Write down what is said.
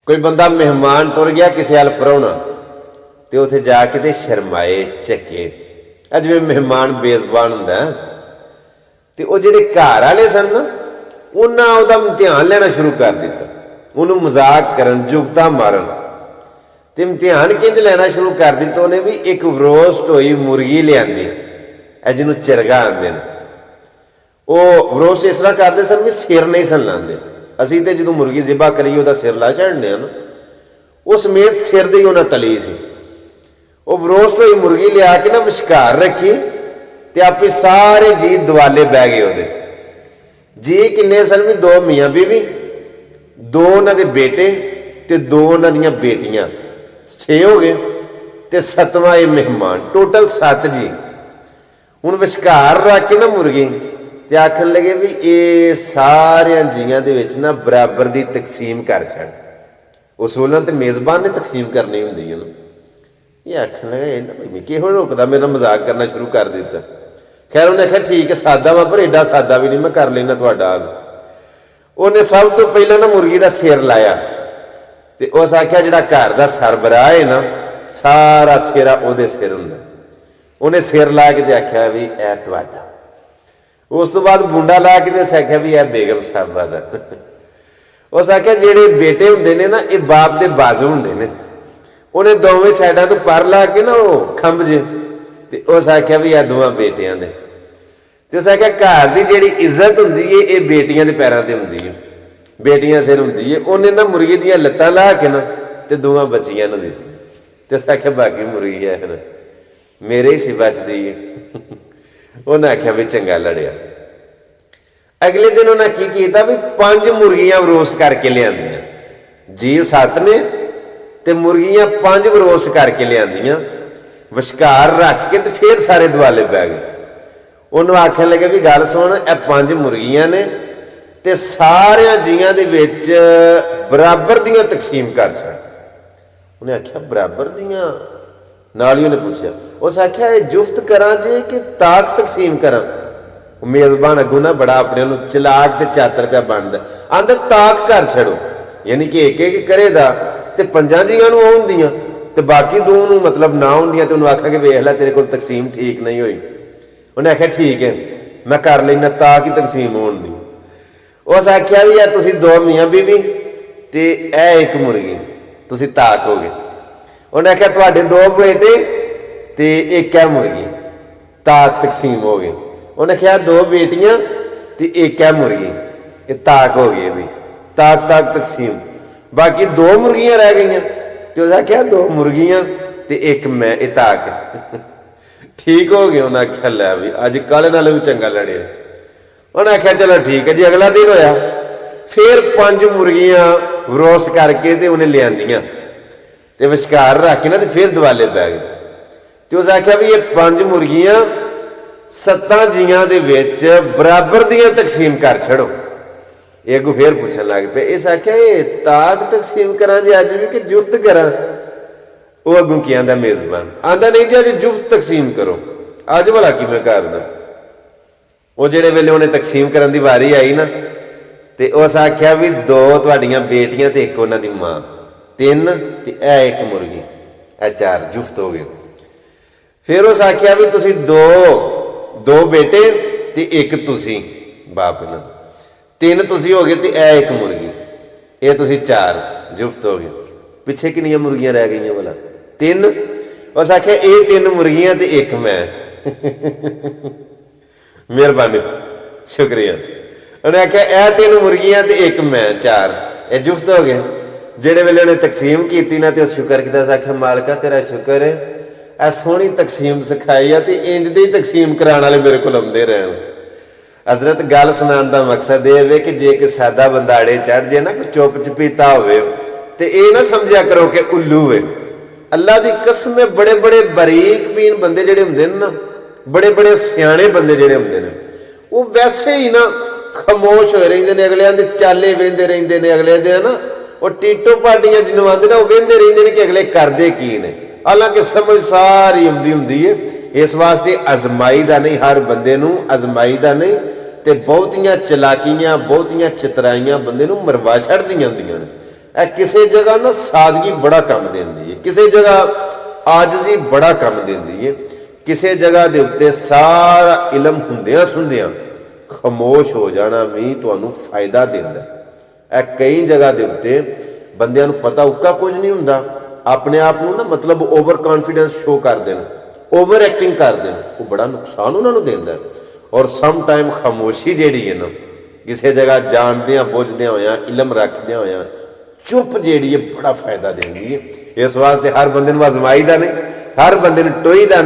कोई बंदा मेहमान टुर गया किसी हाल पराउना तो उत्थे जाके ते शर्माए झके जिवें मेहमान बेजबान हुंदा ते वो जिहड़े घर वाले सन ना उन्हां उहदा इम्तिहान लेना शुरू कर दिता, उन्होंने मजाक करन जुगता मारन ते इम्तिहान किंज लेना शुरू कर दिता। उन्हें भी एक रोस्ट होई मुर्गी लियादी जिन्हों चिरगा आंदे ने, वो रोस्ट इस तरह करते सन भी सिर नहीं सन लाते। असीं ते जदों मुर्गी जिबा करिए उहदा सिर ला छड्डने ना, वो समेत सिर दी उन्हें तली सी। वो रोस्ट हुई मुर्गी लिया के ना विचकार रखी ते आपे सारे जी दुआले बह गए। उहदे जी किन्ने सन भी दो मियाँ बीवी, दो उन्हां दे बेटे ते दो उन्हां दियां बेटियां, 6 हो गए ते 7वां ये मेहमान, टोटल 7 जी। हुण विचकार रख के ना मुर्गी ते आखन लगे भी ये सारे जियां दे विच ना बराबर दी तकसीम कर छड़। उसूलन ते मेज़बान ने तकसीम करनी हुंदी है ना। ये आखन लगे भाई किहो रोकदा, मेरा मजाक करना शुरू कर दिता। खैर उन्हें आख्या ठीक है सादा वा पर एडा सादा भी नहीं, मैं कर लेना तुहाडा। उन्हें सब तो पहले ना मुर्गी का सिर लाया ते उस आख्या जिहड़ा घर का सरबराह है ना सारा सिरा उहदे सिर हुंदा। उन्हें सिर ला के आख्या भी ऐ तुहाडा। उस तो बाद बूंडा ला के आख्या भी ऐ बेगम साहबा दा। उस आख्या जिहड़े बेटे हुंदे ने ना ये बाप दे बाजू हुंदे ने। उन्हें दोवें साइडों तो पर ला के ना वो खंभ जे ते उस आख्या भी ऐ दोवां बेटियां दे। ते उस आख्या घर की जिहड़ी इज्जत हुंदी है ये बेटियां दे पैरां ते हुंदी है, बेटियां सिर हुंदी है। उन्हें ना मुर्गी दियां लत्तां ला के ना ते दोवां बच्चियां नूं दित्ती ते उस आख्या बाकी मुर्गी है फिर मेरे ही सी बचदी है। उन्हें आख्या भी चंगा लड़िया। अगले दिन उन्हें की किया भी 5 मुर्गियां रोस्ट करके लियादियां, जी 7 ने ते मुर्गियां 5 रोस्ट करके लियादियां, विचकार रख के ते फिर सारे दुआले पै गए। उन्होंने आखन लगे भी गल सुन ए 5 मुर्गियां ने ते सारे जियां दे विच बराबर दियां तकसीम कर छड़। उन्हें आख्या बराबर दियां? नाल ही उन्हें पूछा, उस आख्या ये जुफ्त करा जे कि ताक तकसीम करा? मेज़बान अगू ना बड़ा अपने चलाक ते चातर पिया बनदा, आंदा ताक कर छड़ो, यानी कि एक एक करे दा ते 5 जियां नूं आउंदियां ते बाकी 2 नूं मतलब ना आउंदियां। ते उन्होंने आख्या कि वेख लै तेरे कोल तकसीम ठीक नहीं हुई। उन्हें आख्या ठीक है मैं कर लेना, ताक ही तकसीम होण दी। उस आख्या भी है तुसीं 2 मियाँ बीवी ते ऐ 1 मुर्गी, तुसीं ताक हो गए। उन्हें आख्या तुहाडे 2 बेटे ते 1 है मुर्गी, ताक तकसीम हो गए। उन्हें आख्या 2 बेटियां ते 1 है मुर्गी, ये ताक हो गई भी, ताक ताक तकसीम। बाकी 2 मुर्गियां रह गई तो उस आख्या 2 मुर्गियां ते 1 मैं, ये ताक ठीक हो गए। उन्हें आख्या लै भी अज कल नालों भी चंगा लड़े। उन्हें आख्या चलो ठीक है जी। अगला दिन होया फिर 5 मुर्गियां रोस्ट करके ते उन्हें लियादियां ते विचकार रख के ना ते फिर दुआले पै गए। तो उस आख्या भी ये 5 मुर्गियां 7 जियां दे विच बराबर दियां तकसीम कर छड़ो। ये अगू फिर पूछन लग पे, इस आख्या ये ताक तकसीम करा जी अज भी कि जुफ्त करा? वो अगू की आंदा मेज़बान आंदा नहीं जी अज जुफ्त तकसीम करो, अज भला कि मैं करदा। वो जेड़े वेले उन्हें तकसीम करन दी वारी आई ना ते उस आख्या भी 2 तुहाडियां बेटियां ते 1 उन्हां दी मां, 3 ते ऐ 1 मुर्गी, ऐ 4 जुफ्त हो गए। फिर उस आख्या भी तुसीं 2 बेटे ते 1 तुसीं बाप इन्हां दा, 3 तुसीं हो गए ते ऐ 1 मुर्गी, ये तुसीं 4 जुफ्त हो गए। पिछे कितनियां मुर्गियां रह गई भला? 3। उस आख्या ये 3 मुर्गियां ते 1 मैं। मेहरबानी शुक्रिया। उन्हें आख्या ए 3 मुर्गियां ते 1 मैं, 4 ये जुफ्त हो गए। जेड़े वेले उन्हें तकसीम की ना तो शुक्र किया, आख्या मालका तेरा शुक्र है ए सोहनी तकसीम सिखाई है, इंज दी तकसीम कराने वाले मेरे को आउंदे रहन। हजरत गल सुनाने का मकसद यह है कि जे कि सादा बंदा अड़े चढ़ जाए ना, कोई चुप चपीता हो तो ये ना समझा करो कि उल्लू है। अल्लाह की कसम है बड़े बड़े बारीक बीन बंदे जेडे होंदे ना, बड़े बड़े सियाणे बंदे जेडे होंदे ने, वो वैसे ही ना खामोश हो रहिंदे ने, अगलियां दे चाले वेंदे रहिंदे ने, अगले दे ना वो टीटो पाटियां जिन्होंने आते ना वो वेंदे रहिंदे ने कि अगले करदे की ने। हालांकि समझ सारी आउंदी हुंदी है। इस वास्ते अजमाई दा नहीं, हर बंदे नूं अजमाई दा नहीं, ते बहुतियां चलाकियां बहुतियां चितराइयां बंदे नूं मरवा छड्डदियां हुंदियां ने। ਇਹ ਕਿਸੇ ਜਗ੍ਹਾ ਨਾ ਸਾਦਗੀ ਬੜਾ ਕੰਮ ਦਿੰਦੀ ਹੈ, ਕਿਸੇ ਜਗ੍ਹਾ ਆਜਜ਼ੀ ਬੜਾ ਕੰਮ ਦਿੰਦੀ ਹੈ, ਕਿਸੇ ਜਗ੍ਹਾ ਦੇ ਉੱਤੇ ਸਾਰਾ ਇਲਮ ਹੁੰਦਿਆਂ ਸੁਣਦਿਆਂ ਖਾਮੋਸ਼ ਹੋ ਜਾਣਾ ਵੀ ਤੁਹਾਨੂੰ ਫਾਇਦਾ ਦਿੰਦਾ। ਇਹ ਕਈ ਜਗ੍ਹਾ ਦੇ ਉੱਤੇ ਬੰਦਿਆਂ ਨੂੰ ਪਤਾ ਉੱਕਾ ਕੁਝ ਨਹੀਂ ਹੁੰਦਾ, ਆਪਣੇ ਆਪ ਨੂੰ ਨਾ ਮਤਲਬ ਓਵਰ ਕੌਨਫੀਡੈਂਸ ਸ਼ੋ ਕਰਦੇ ਨੇ, ਓਵਰ ਐਕਟਿੰਗ ਕਰਦੇ ਨੇ, ਉਹ ਬੜਾ ਨੁਕਸਾਨ ਉਹਨਾਂ ਨੂੰ ਦਿੰਦਾ। ਔਰ ਸਮ ਟਾਈਮ ਖਾਮੋਸ਼ੀ ਜਿਹੜੀ ਹੈ ਨਾ, ਕਿਸੇ ਜਗ੍ਹਾ ਜਾਣਦਿਆਂ ਬੁੱਝਦਿਆਂ ਹੋਇਆਂ ਇਲਮ ਰੱਖਦਿਆਂ ਹੋਇਆਂ ਚੁੱਪ ਜਿਹੜੀ ਹੈ ਬੜਾ ਫਾਇਦਾ ਦਿੰਦੀ ਹੈ। ਇਸ ਵਾਸਤੇ ਹਰ ਬੰਦੇ ਨੂੰ ਅਜ਼ਮਾਈ ਦਾ ਨਹੀਂ, ਹਰ ਬੰਦੇ ਨੂੰ ਟੋਈ ਦਾ ਨਹੀਂ।